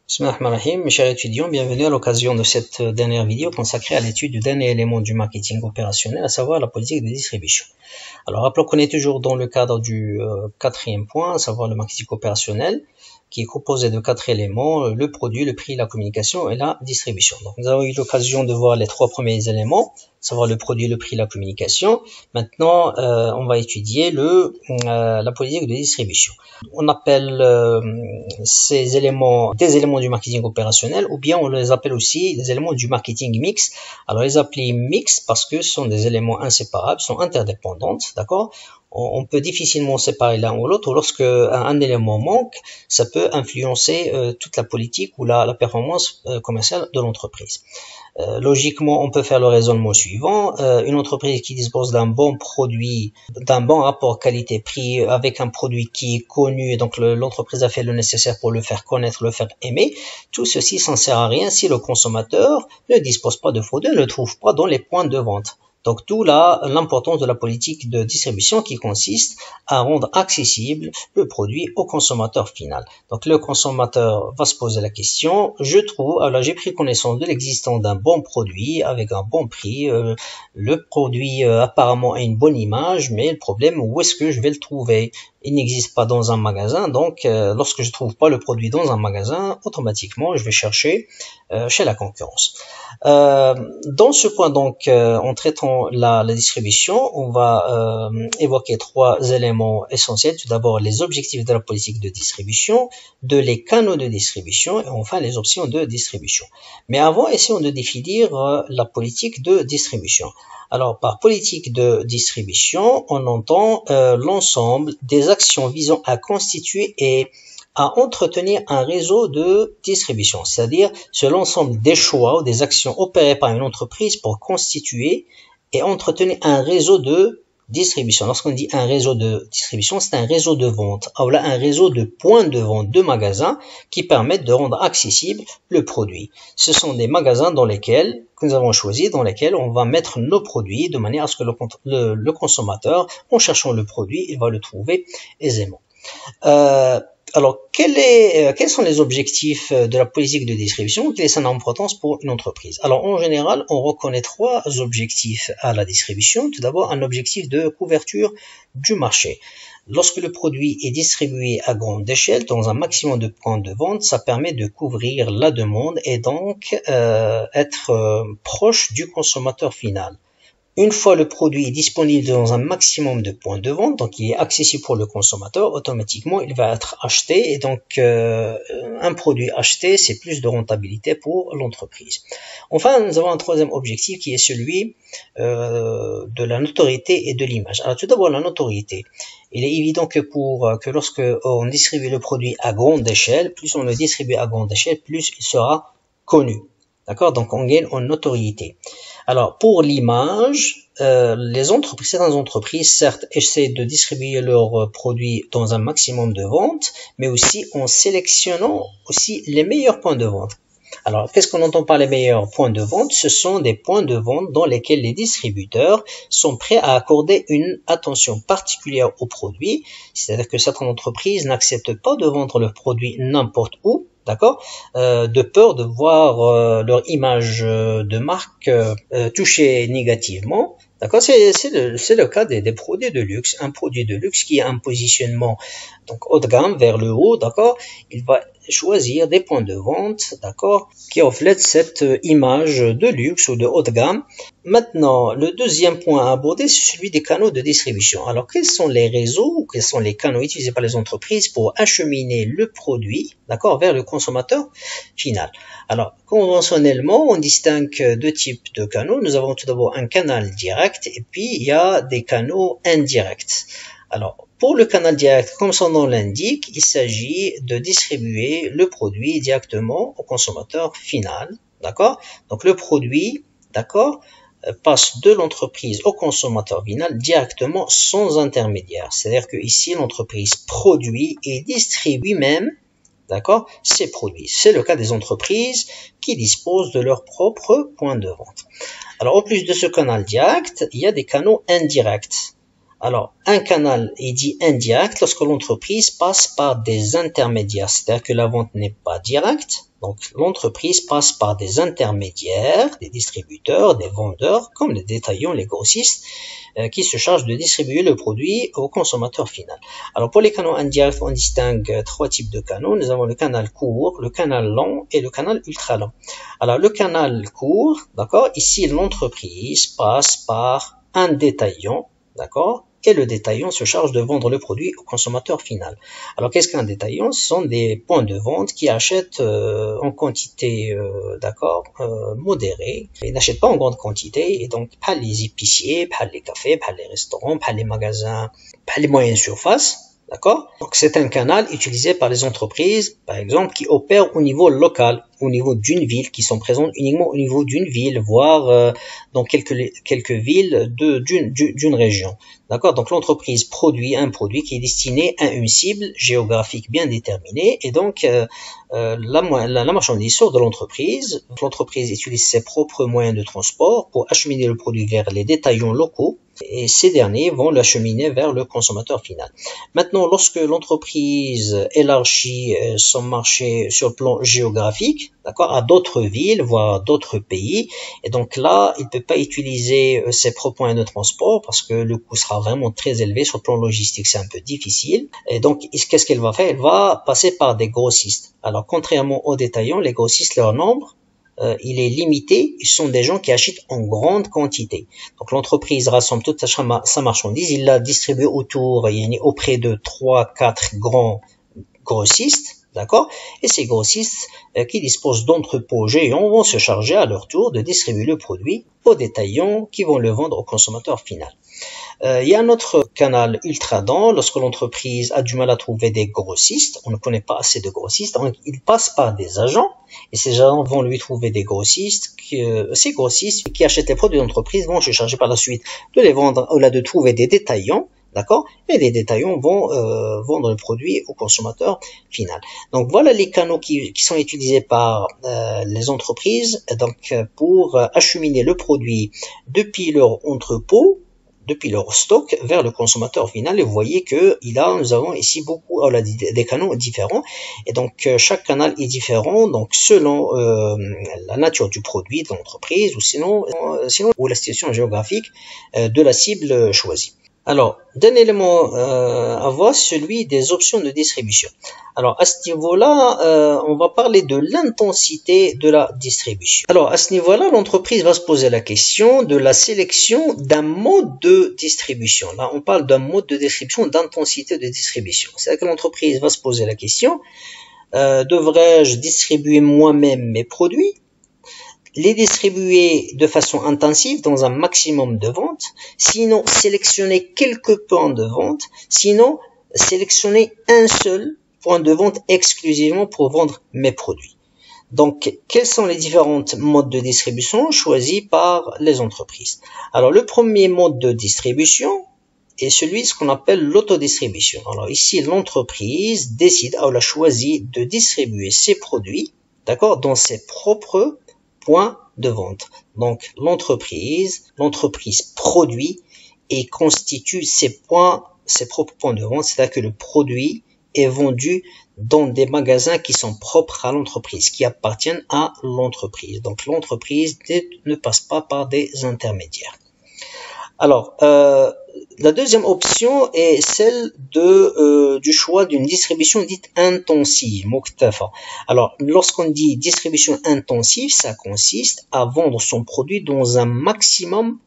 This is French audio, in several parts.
Bismillahirrahmanirrahim, mes chers étudiants, bienvenue à l'occasion de cette dernière vidéo consacrée à l'étude du dernier élément du marketing opérationnel, à savoir la politique de distribution. Alors, rappelons qu'on est toujours dans le cadre du quatrième point, à savoir le marketing opérationnel, qui est composé de 4 éléments, le produit, le prix, la communication et la distribution. Donc, nous avons eu l'occasion de voir les 3 premiers éléments, à savoir le produit, le prix, la communication. Maintenant, on va étudier la politique de distribution. On appelle ces éléments des éléments du marketing opérationnel, ou bien on les appelle aussi les éléments du marketing mix. Alors, les appeler mix parce que ce sont des éléments inséparables, sont interdépendants, d'accord? On peut difficilement séparer l'un ou l'autre. Lorsque un élément manque, ça peut influencer toute la politique ou la performance commerciale de l'entreprise. Logiquement, on peut faire le raisonnement suivant. Une entreprise qui dispose d'un bon produit, d'un bon rapport qualité-prix, avec un produit qui est connu, donc l'entreprise a fait le nécessaire pour le faire connaître, le faire aimer, tout ceci s'en sert à rien si le consommateur ne dispose pas de produit, ne le trouve pas dans les points de vente. Donc, tout là, l'importance de la politique de distribution qui consiste à rendre accessible le produit au consommateur final. Donc, le consommateur va se poser la question, alors j'ai pris connaissance de l'existence d'un bon produit avec un bon prix, le produit apparemment a une bonne image, mais le problème, où est-ce que je vais le trouver? Il n'existe pas dans un magasin, donc lorsque je trouve pas le produit dans un magasin, automatiquement je vais chercher chez la concurrence. Dans ce point donc, en traitant la distribution, on va évoquer 3 éléments essentiels. Tout d'abord, les objectifs de la politique de distribution, les canaux de distribution et enfin les options de distribution. Mais avant, essayons de définir la politique de distribution. Alors, par politique de distribution, on entend l'ensemble des actions visant à constituer et à entretenir un réseau de distribution, c'est-à-dire c'est l'ensemble des choix ou des actions opérées par une entreprise pour constituer et entretenir un réseau de distribution. Lorsqu'on dit un réseau de distribution, c'est un réseau de vente, ou là un réseau de points de vente, de magasins qui permettent de rendre accessible le produit. Ce sont des magasins que nous avons choisi, dans lesquels on va mettre nos produits de manière à ce que le consommateur, en cherchant le produit, il va le trouver aisément. Alors, quels sont les objectifs de la politique de distribution? Quelle est son importance pour une entreprise? Alors, en général, on reconnaît 3 objectifs à la distribution. Tout d'abord, un objectif de couverture du marché. Lorsque le produit est distribué à grande échelle, dans un maximum de points de vente, ça permet de couvrir la demande et donc être proche du consommateur final. Une fois le produit est disponible dans un maximum de points de vente, donc il est accessible pour le consommateur, automatiquement il va être acheté et donc un produit acheté, c'est plus de rentabilité pour l'entreprise. Enfin, nous avons un 3e objectif qui est celui de la notoriété et de l'image. Alors tout d'abord, la notoriété. Il est évident que lorsque on distribue le produit à grande échelle, plus on le distribue à grande échelle, plus il sera connu. D'accord? Donc on gagne en notoriété. Alors pour l'image, certaines entreprises certes essaient de distribuer leurs produits dans un maximum de ventes, mais aussi en sélectionnant aussi les meilleurs points de vente. Alors, qu'est-ce qu'on entend par les meilleurs points de vente? Ce sont des points de vente dans lesquels les distributeurs sont prêts à accorder une attention particulière aux produits. C'est-à-dire que certaines entreprises n'acceptent pas de vendre leurs produits n'importe où, d'accord, de peur de voir leur image de marque touchée négativement. D'accord, c'est le cas des produits de luxe. Un produit de luxe qui a un positionnement donc haut de gamme vers le haut, d'accord, il va choisir des points de vente, d'accord, qui reflètent cette image de luxe ou de haut de gamme. Maintenant, le 2e point à aborder, c'est celui des canaux de distribution. Alors, quels sont les réseaux ou quels sont les canaux utilisés par les entreprises pour acheminer le produit, d'accord, vers le consommateur final? Alors, conventionnellement, on distingue 2 types de canaux. Nous avons tout d'abord un canal direct et puis il y a des canaux indirects. Alors, pour le canal direct, comme son nom l'indique, il s'agit de distribuer le produit directement au consommateur final, d'accord? Donc, le produit, d'accord, passe de l'entreprise au consommateur final directement sans intermédiaire. C'est-à-dire que ici, l'entreprise produit et distribue même, d'accord, ces produits. C'est le cas des entreprises qui disposent de leur propre point de vente. Alors, en plus de ce canal direct, il y a des canaux indirects. Alors, un canal est dit indirect lorsque l'entreprise passe par des intermédiaires, c'est-à-dire que la vente n'est pas directe. Donc, l'entreprise passe par des intermédiaires, des distributeurs, des vendeurs, comme les détaillants, les grossistes, qui se chargent de distribuer le produit au consommateur final. Alors, pour les canaux indirects, on distingue trois types de canaux. Nous avons le canal court, le canal long et le canal ultra long. Alors, le canal court, d'accord, ici, l'entreprise passe par un détaillant, d'accord, et le détaillant se charge de vendre le produit au consommateur final. Alors, qu'est-ce qu'un détaillant? Ce sont des points de vente qui achètent en quantité, modérée. Ils n'achètent pas en grande quantité, et donc, pas les épiciers, pas les cafés, pas les restaurants, pas les magasins, pas les moyennes surfaces. D'accord? Donc, c'est un canal utilisé par les entreprises, par exemple, qui opèrent au niveau local, au niveau d'une ville, qui sont présentes uniquement au niveau d'une ville, voire dans quelques villes d'une région. D'accord? Donc, l'entreprise produit un produit qui est destiné à une cible géographique bien déterminée, et donc, la marchandise sort de l'entreprise. L'entreprise utilise ses propres moyens de transport pour acheminer le produit vers les détaillants locaux, et ces derniers vont l'acheminer vers le consommateur final. Maintenant, lorsque l'entreprise élargit son marché sur le plan géographique, d'accord, à d'autres villes, voire d'autres pays, et donc là, il ne peut pas utiliser ses propres moyens de transport parce que le coût sera vraiment très élevé. Sur le plan logistique, c'est un peu difficile. Et donc, qu'est-ce qu'elle va faire? Elle va passer par des grossistes. Alors, contrairement aux détaillants, les grossistes, leur nombre, il est limité. Ils sont des gens qui achètent en grande quantité. Donc, l'entreprise rassemble toute sa marchandise, il la distribue auprès de 3-4 grands grossistes. D'accord? Et ces grossistes qui disposent d'entrepôts géants vont se charger à leur tour de distribuer le produit aux détaillants qui vont le vendre au consommateur final. Il y a un autre canal ultra dense lorsque l'entreprise a du mal à trouver des grossistes. On ne connaît pas assez de grossistes, donc il passe par des agents, et ces agents vont lui trouver des grossistes. Ces grossistes qui achètent les produits d'entreprise vont se charger par la suite de les vendre, ou là de trouver des détaillants. D'accord? Et les détaillants vont vendre le produit au consommateur final. Donc voilà les canaux qui sont utilisés par les entreprises, donc pour acheminer le produit depuis leur entrepôt, depuis leur stock vers le consommateur final. Et vous voyez que nous avons ici des canaux différents, et donc chaque canal est différent, donc selon la nature du produit de l'entreprise, ou sinon ou la situation géographique de la cible choisie. Alors, d'un élément à voir, celui des options de distribution. Alors, à ce niveau-là, on va parler de l'intensité de la distribution. Alors, à ce niveau-là, l'entreprise va se poser la question de la sélection d'un mode de distribution. Là, on parle d'un mode de distribution, d'intensité de distribution. C'est-à-dire que l'entreprise va se poser la question, devrais-je distribuer moi-même mes produits, les distribuer de façon intensive dans un maximum de ventes, sinon sélectionner quelques points de vente, sinon sélectionner un seul point de vente exclusivement pour vendre mes produits. Donc, quels sont les différents modes de distribution choisis par les entreprises? Alors, le premier mode de distribution est celui de ce qu'on appelle l'autodistribution. Alors ici, l'entreprise décide, elle a choisi de distribuer ses produits, d'accord, dans ses propres points de vente. Donc, l'entreprise produit et constitue ses propres points de vente, c'est-à-dire que le produit est vendu dans des magasins qui sont propres à l'entreprise, qui appartiennent à l'entreprise. Donc, l'entreprise ne passe pas par des intermédiaires. Alors, la deuxième option est celle du choix d'une distribution dite intensive, muktafa. Alors, lorsqu'on dit distribution intensive, ça consiste à vendre son produit dans un maximum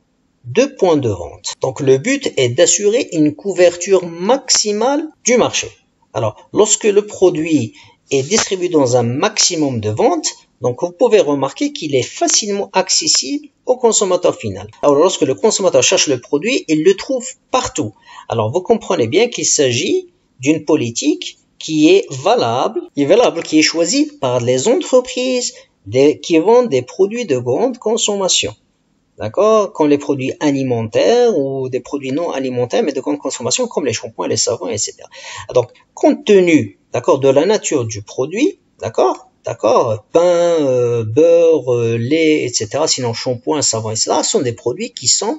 de points de vente. Donc, le but est d'assurer une couverture maximale du marché. Alors, lorsque le produit est distribué dans un maximum de ventes, donc vous pouvez remarquer qu'il est facilement accessible au consommateur final. Alors lorsque le consommateur cherche le produit, il le trouve partout. Alors vous comprenez bien qu'il s'agit d'une politique qui est valable, qui est choisie par les entreprises qui vendent des produits de grande consommation. D'accord? Comme les produits alimentaires ou des produits non alimentaires mais de grande consommation comme les shampoings, les savons, etc. Donc compte tenu, d'accord, de la nature du produit, d'accord, d'accord, pain, beurre, lait, etc., sinon shampoing, savon, etc., sont des produits qui sont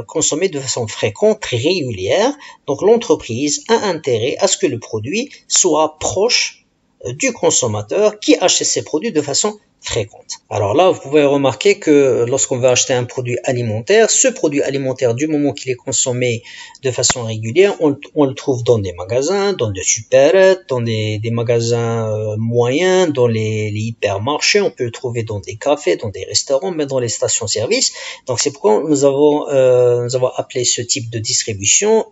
consommés de façon fréquente, très régulière. Donc l'entreprise a intérêt à ce que le produit soit proche du consommateur qui achète ces produits de façon fréquente. Alors là, vous pouvez remarquer que lorsqu'on va acheter un produit alimentaire, ce produit alimentaire, du moment qu'il est consommé de façon régulière, on le trouve dans des magasins, dans des supérettes, dans des magasins moyens, dans les hypermarchés, on peut le trouver dans des cafés, dans des restaurants, même dans les stations-service. Donc c'est pourquoi nous avons appelé ce type de distribution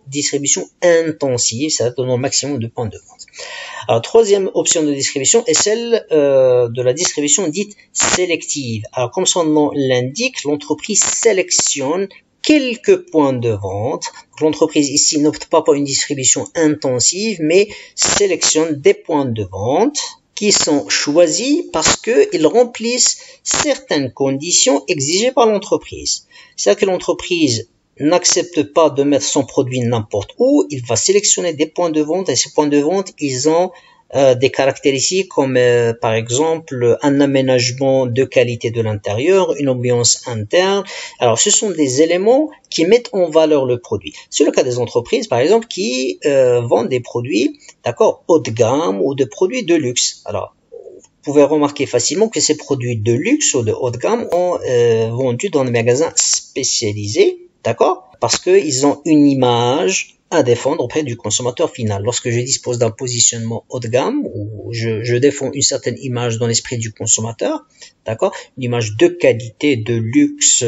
intensive, c'est-à-dire donnant le maximum de points de vente. Alors, troisième option de distribution est celle de la distribution dite sélective. Alors, comme son nom l'indique, l'entreprise sélectionne quelques points de vente. L'entreprise ici n'opte pas pour une distribution intensive, mais sélectionne des points de vente qui sont choisis parce qu'ils remplissent certaines conditions exigées par l'entreprise. C'est-à-dire que l'entreprise n'accepte pas de mettre son produit n'importe où, il va sélectionner des points de vente et ces points de vente, ils ont des caractéristiques comme par exemple un aménagement de qualité de l'intérieur, une ambiance interne. Alors ce sont des éléments qui mettent en valeur le produit. C'est le cas des entreprises par exemple qui vendent des produits, d'accord, haut de gamme ou de produits de luxe. Alors vous pouvez remarquer facilement que ces produits de luxe ou de haut de gamme sont vendus dans des magasins spécialisés. D'accord? Parce qu'ils ont une image à défendre auprès du consommateur final. Lorsque je dispose d'un positionnement haut de gamme, où je défends une certaine image dans l'esprit du consommateur, d'accord? Une image de qualité, de luxe,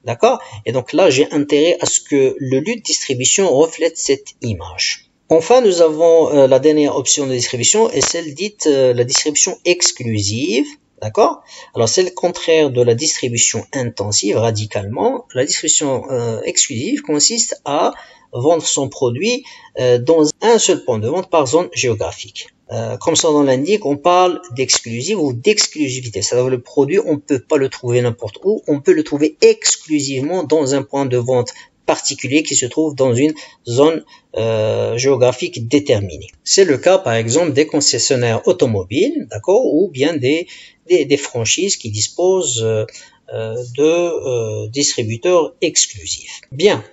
d'accord? Et donc là, j'ai intérêt à ce que le lieu de distribution reflète cette image. Enfin, nous avons la dernière option de distribution et celle dite la distribution exclusive. D'accord? Alors, c'est le contraire de la distribution intensive, radicalement. La distribution exclusive consiste à vendre son produit dans un seul point de vente par zone géographique. Comme son nom l'indique, on parle d'exclusive ou d'exclusivité. C'est-à-dire le produit, on ne peut pas le trouver n'importe où, on peut le trouver exclusivement dans un point de vente particulier qui se trouve dans une zone géographique déterminée. C'est le cas, par exemple, des concessionnaires automobiles, d'accord, ou bien des franchises qui disposent de distributeurs exclusifs. Bien,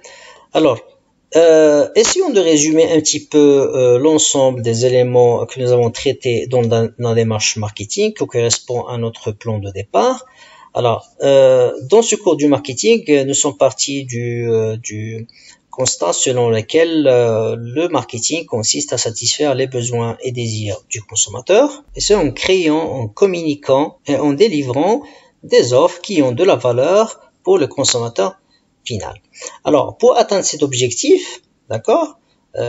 alors, essayons de résumer un petit peu l'ensemble des éléments que nous avons traités dans la démarche marketing qui correspond à notre plan de départ. Alors, dans ce cours du marketing, nous sommes partis du constat selon lequel le marketing consiste à satisfaire les besoins et désirs du consommateur, et ce en créant, en communiquant et en délivrant des offres qui ont de la valeur pour le consommateur final. Alors, pour atteindre cet objectif, d'accord,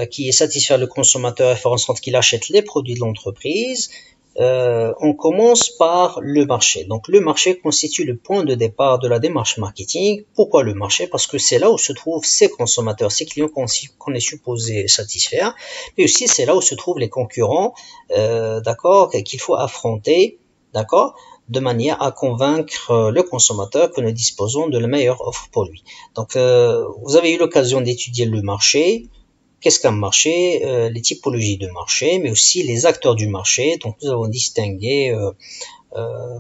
qui est satisfaire le consommateur et faire en sorte qu'il achète les produits de l'entreprise, on commence par le marché. Donc le marché constitue le point de départ de la démarche marketing. Pourquoi le marché? Parce que c'est là où se trouvent ces consommateurs, ces clients qu'on est supposé satisfaire, mais aussi c'est là où se trouvent les concurrents, d'accord, qu'il faut affronter, d'accord, de manière à convaincre le consommateur que nous disposons de la meilleure offre pour lui. Donc vous avez eu l'occasion d'étudier le marché. Qu'est-ce qu'un marché? Les typologies de marché, mais aussi les acteurs du marché. Donc nous avons distingué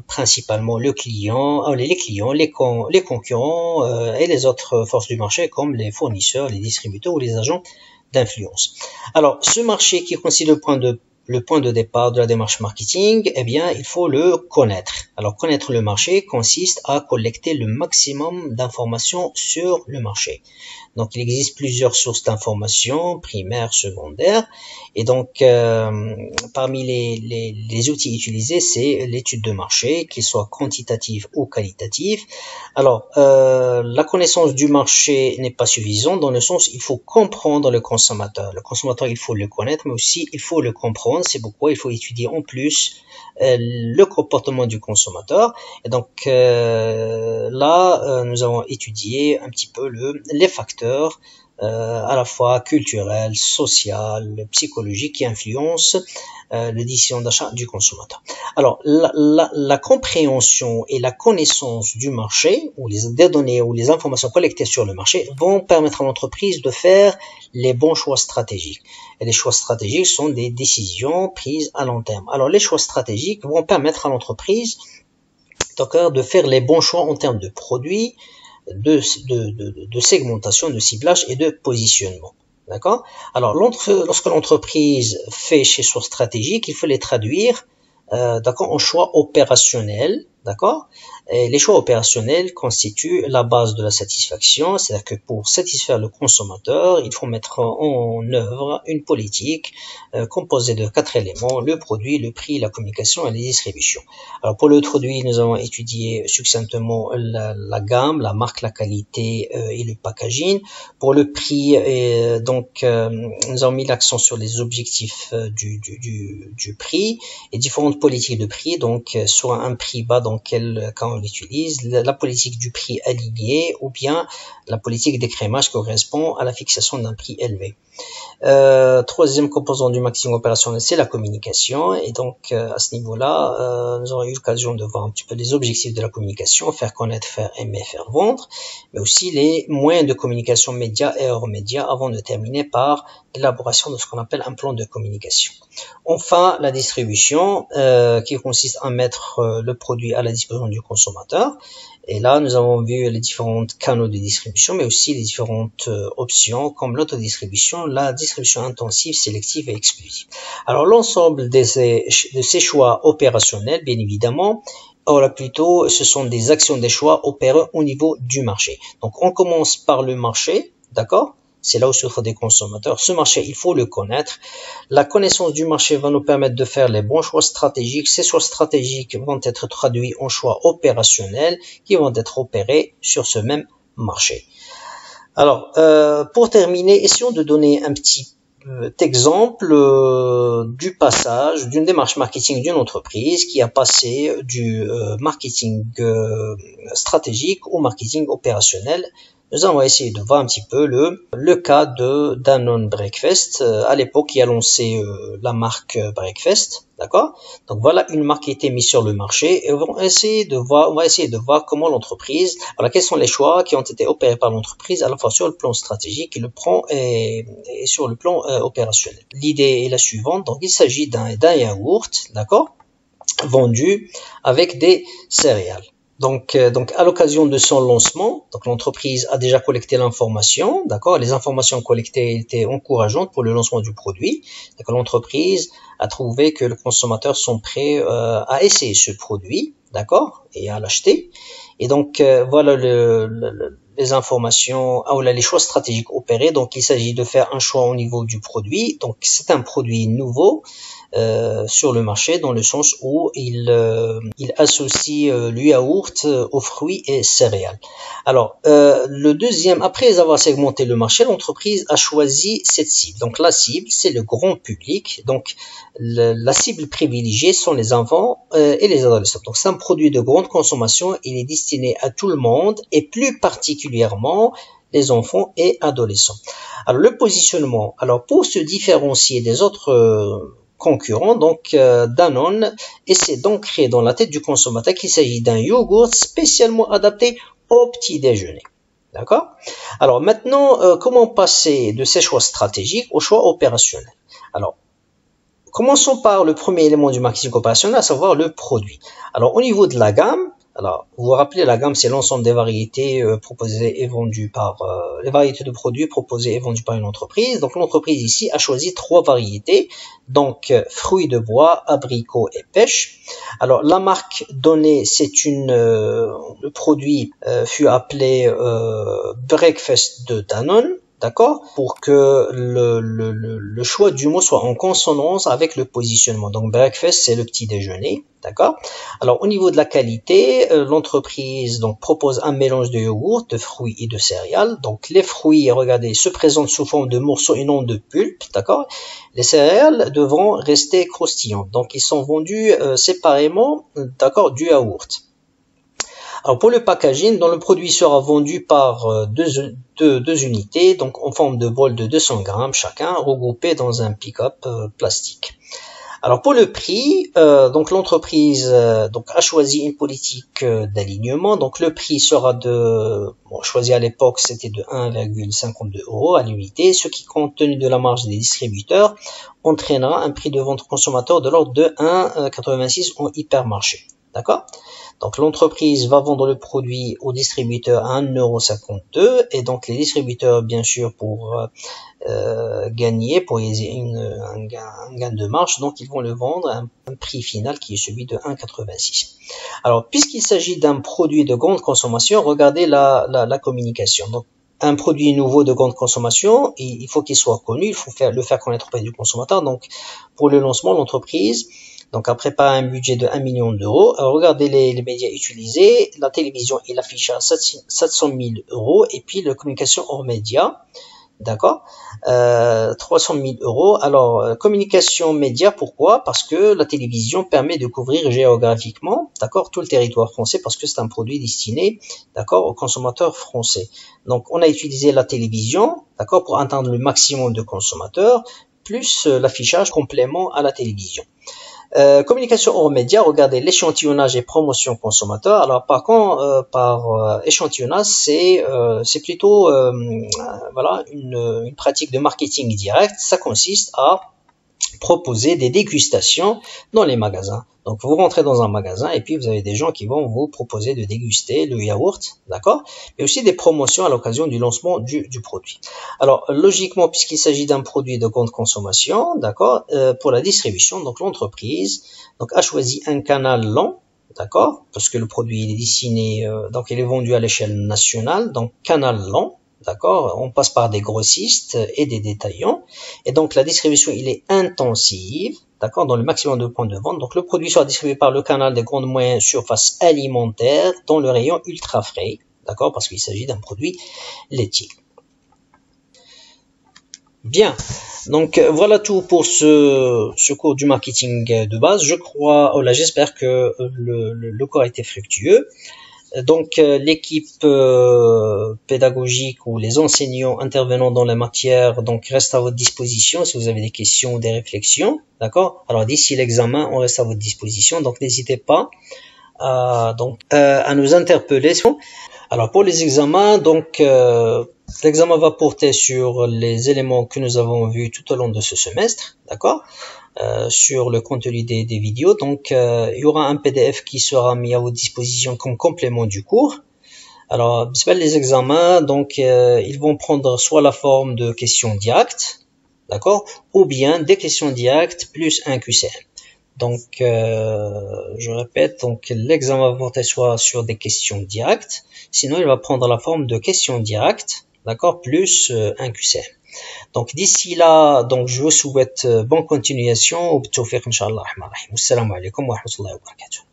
principalement les clients, les concurrents et les autres forces du marché comme les fournisseurs, les distributeurs ou les agents d'influence. Alors ce marché qui constitue le point de départ de la démarche marketing, eh bien, il faut le connaître. Alors, connaître le marché consiste à collecter le maximum d'informations sur le marché. Donc, il existe plusieurs sources d'informations, primaires, secondaires, et donc, parmi les outils utilisés, c'est l'étude de marché, qu'il soit quantitative ou qualitative. Alors, la connaissance du marché n'est pas suffisante dans le sens où il faut comprendre le consommateur. Le consommateur, il faut le connaître, mais aussi il faut le comprendre. C'est pourquoi il faut étudier en plus le comportement du consommateur. Et donc là, nous avons étudié un petit peu les facteurs à la fois culturelles, sociales, psychologiques qui influencent les décisions d'achat du consommateur. Alors, la compréhension et la connaissance du marché, ou des données ou les informations collectées sur le marché, vont permettre à l'entreprise de faire les bons choix stratégiques. Et les choix stratégiques sont des décisions prises à long terme. Alors, les choix stratégiques vont permettre à l'entreprise de faire les bons choix en termes de produits, de segmentation, de ciblage et de positionnement. D'accord? Alors, lorsque l'entreprise fait ses choix stratégiques, il faut les traduire en choix opérationnels. D'accord? Et les choix opérationnels constituent la base de la satisfaction, c'est-à-dire que pour satisfaire le consommateur, il faut mettre en œuvre une politique composée de 4 éléments: le produit, le prix, la communication et la distribution. Alors pour le produit, nous avons étudié succinctement la gamme, la marque, la qualité et le packaging. Pour le prix, nous avons mis l'accent sur les objectifs du prix et différentes politiques de prix, donc soit un prix bas dans quel cas on l'utilise, la politique du prix aligné ou bien la politique d'écrémage qui correspond à la fixation d'un prix élevé. Troisième composant du marketing opérationnel, c'est la communication, et donc à ce niveau-là, nous aurons eu l'occasion de voir un petit peu les objectifs de la communication: faire connaître, faire aimer, faire vendre, mais aussi les moyens de communication médias et hors médias, avant de terminer par l'élaboration de ce qu'on appelle un plan de communication. Enfin, la distribution qui consiste à mettre le produit à la disposition du consommateur. Et là, nous avons vu les différents canaux de distribution, mais aussi les différentes options comme l'autodistribution, la distribution intensive, sélective et exclusive. Alors, l'ensemble de ces choix opérationnels, bien évidemment, or là plutôt, ce sont des actions des choix opérées au niveau du marché. Donc, on commence par le marché, d'accord ? C'est là où se trouvent des consommateurs. Ce marché, il faut le connaître. La connaissance du marché va nous permettre de faire les bons choix stratégiques. Ces choix stratégiques vont être traduits en choix opérationnels qui vont être opérés sur ce même marché. Alors, pour terminer, essayons de donner un petit exemple du passage d'une démarche marketing d'une entreprise qui a passé du marketing stratégique au marketing opérationnel. Nous allons essayer de voir un petit peu le cas de Danone Breakfast, à l'époque qui a lancé la marque Breakfast, d'accord? Donc voilà une marque qui a été mise sur le marché, et on va essayer de voir comment l'entreprise, voilà, quels sont les choix qui ont été opérés par l'entreprise à la fois sur le plan stratégique et sur le plan opérationnel. L'idée est la suivante: donc il s'agit d'un yaourt, d'accord, vendu avec des céréales. Donc à l'occasion de son lancement, donc l'entreprise a déjà collecté l'information, d'accord. Les informations collectées étaient encourageantes pour le lancement du produit. Donc l'entreprise a trouvé que les consommateurs sont prêts à essayer ce produit, d'accord, et à l'acheter. Et donc voilà les informations, les choix stratégiques opérés. Donc il s'agit de faire un choix au niveau du produit. Donc c'est un produit nouveau sur le marché, dans le sens où il associe le yaourt aux fruits et céréales. Alors, le deuxième, après avoir segmenté le marché, l'entreprise a choisi cette cible. Donc, la cible, c'est le grand public. Donc, la cible privilégiée sont les enfants et les adolescents. Donc, c'est un produit de grande consommation. Il est destiné à tout le monde, et plus particulièrement les enfants et adolescents. Alors, le positionnement. Alors, pour se différencier des autres concurrents, donc Danone essaie d'ancrer dans la tête du consommateur qu'il s'agit d'un yogourt spécialement adapté au petit déjeuner. D'accord? Alors maintenant, comment passer de ces choix stratégiques aux choix opérationnels? Alors, commençons par le premier élément du marketing opérationnel, à savoir le produit. Alors au niveau de la gamme, alors vous vous rappelez, la gamme, c'est l'ensemble des variétés proposées et vendues par les variétés de produits proposées et vendues par une entreprise. Donc l'entreprise ici a choisi 3 variétés, donc fruits de bois, abricots et pêche. Alors la marque donnée, c'est le produit fut appelé Breakfast de Danone. D'accord? Pour que le choix du mot soit en consonance avec le positionnement. Donc breakfast, c'est le petit déjeuner. D'accord? Alors au niveau de la qualité, l'entreprise donc propose un mélange de yogourt, de fruits et de céréales. Donc les fruits, regardez, se présentent sous forme de morceaux et non de pulpe. D'accord? Les céréales devront rester croustillantes. Donc ils sont vendus séparément, d'accord, du yaourt. Alors pour le packaging, le produit sera vendu par deux unités, donc en forme de bol de 200 grammes chacun, regroupés dans un pick-up plastique. Alors pour le prix, donc l'entreprise a choisi une politique d'alignement. Donc le prix sera choisi à l'époque, c'était de 1,52 € à l'unité, ce qui, compte tenu de la marge des distributeurs, entraînera un prix de vente consommateur de l'ordre de 1,86 € en hypermarché. D'accord? Donc l'entreprise va vendre le produit aux distributeurs à 1,52 € et donc les distributeurs, bien sûr, pour gagner, pour un gain de marge, donc ils vont le vendre à un prix final qui est celui de 1,86 €. Alors puisqu'il s'agit d'un produit de grande consommation, regardez la communication. Donc un produit nouveau de grande consommation, il faut qu'il soit connu, il faut le faire connaître auprès du consommateur. Donc pour le lancement, l'entreprise a préparé un budget de 1 million d'euros. Alors regardez les médias utilisés, la télévision et l'affichage 700 000 € et puis la communication hors média, d'accord, 300 000 €. Alors communication média, pourquoi? Parce que la télévision permet de couvrir géographiquement, d'accord, tout le territoire français, parce que c'est un produit destiné, d'accord, aux consommateurs français. Donc on a utilisé la télévision, d'accord, pour atteindre le maximum de consommateurs, plus l'affichage complément à la télévision. Communication hors média, regardez l'échantillonnage et promotion consommateur. Alors par contre, par échantillonnage, c'est plutôt voilà une pratique de marketing direct. Ça consiste à proposer des dégustations dans les magasins. Donc vous rentrez dans un magasin et puis vous avez des gens qui vont vous proposer de déguster le yaourt, d'accord, et aussi des promotions à l'occasion du lancement du produit. Alors logiquement, puisqu'il s'agit d'un produit de grande consommation, d'accord, pour la distribution, donc l'entreprise a choisi un canal long, d'accord, parce que le produit il est destiné, donc il est vendu à l'échelle nationale, donc canal long. D'accord, on passe par des grossistes et des détaillants, et donc la distribution il est intensive, d'accord, dans le maximum de points de vente. Donc le produit sera distribué par le canal des grandes moyennes surfaces alimentaires dans le rayon ultra frais, d'accord, parce qu'il s'agit d'un produit laitier. Bien, donc voilà tout pour ce cours du marketing de base. J'espère que le cours a été fructueux. Donc l'équipe pédagogique ou les enseignants intervenant dans la matière reste à votre disposition si vous avez des questions ou des réflexions, d'accord. Alors d'ici l'examen, on reste à votre disposition, donc n'hésitez pas à nous interpeller. Alors pour les examens, l'examen va porter sur les éléments que nous avons vus tout au long de ce semestre, d'accord. Sur le contenu des vidéos. Donc il y aura un PDF qui sera mis à votre disposition comme complément du cours. Alors les examens, ils vont prendre soit la forme de questions directes, d'accord, ou bien des questions directes plus un QCM. Donc je répète, l'examen va porter soit sur des questions directes, sinon il va prendre la forme de questions directes, d'accord, plus un QCM. Donc d'ici là, je vous souhaite bonne continuation. Wa bitawfiq inshallah. Assalamu alaikum wa rahmatullahi wa barakatuh.